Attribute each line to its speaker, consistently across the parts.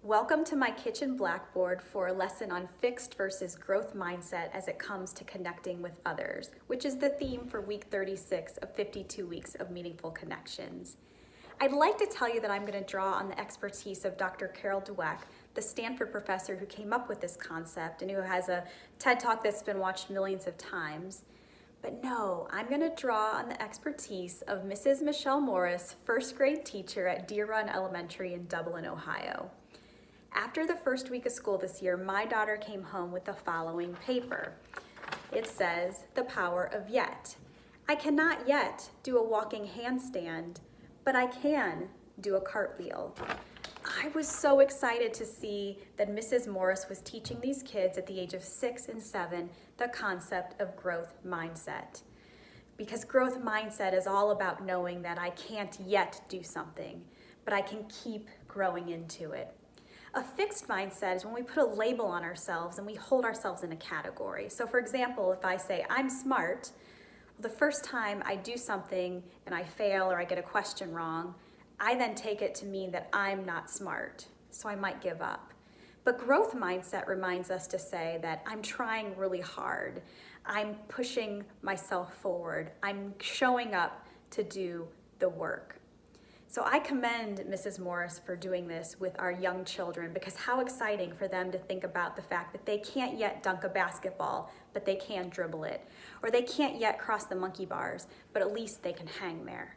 Speaker 1: Welcome to my kitchen blackboard for a lesson on fixed versus growth mindset as it comes to connecting with others, which is the theme for week 36 of 52 weeks of meaningful connections. I'd like to tell you that I'm going to draw on the expertise of Dr. Carol Dweck, the Stanford professor who came up with this concept and who has a TED Talk that's been watched millions of times. But no, I'm going to draw on the expertise of Mrs. Michelle Morris, first grade teacher at Deer Run Elementary in Dublin, Ohio. After the first week of school this year, my daughter came home with the following paper. It says, "The power of yet. I cannot yet do a walking handstand, but I can do a cartwheel." I was so excited to see that Mrs. Morris was teaching these kids at the age of 6 and 7 the concept of growth mindset. Because growth mindset is all about knowing that I can't yet do something, but I can keep growing into it. A fixed mindset is when we put a label on ourselves and we hold ourselves in a category. So for example, if I say, I'm smart, the first time I do something and I fail or I get a question wrong, I then take it to mean that I'm not smart, so I might give up. But growth mindset reminds us to say that I'm trying really hard, I'm pushing myself forward, I'm showing up to do the work. So I commend Mrs. Morris for doing this with our young children, because how exciting for them to think about the fact that they can't yet dunk a basketball, but they can dribble it. Or they can't yet cross the monkey bars, but at least they can hang there.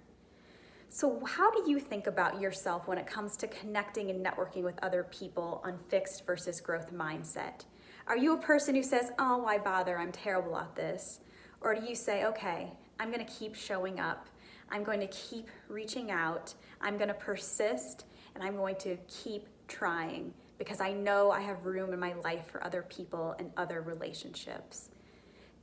Speaker 1: So how do you think about yourself when it comes to connecting and networking with other people on fixed versus growth mindset? Are you a person who says, oh, why bother, I'm terrible at this? Or do you say, okay, I'm gonna keep showing up, I'm going to keep reaching out, I'm going to persist, and I'm going to keep trying because I know I have room in my life for other people and other relationships.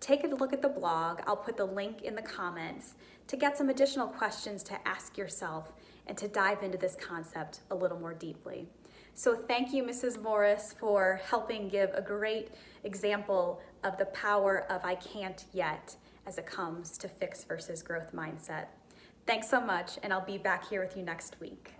Speaker 1: Take a look at the blog. I'll put the link in the comments to get some additional questions to ask yourself and to dive into this concept a little more deeply. So thank you, Mrs. Morris, for helping give a great example of the power of I can't yet as it comes to fixed versus growth mindset. Thanks so much, and I'll be back here with you next week.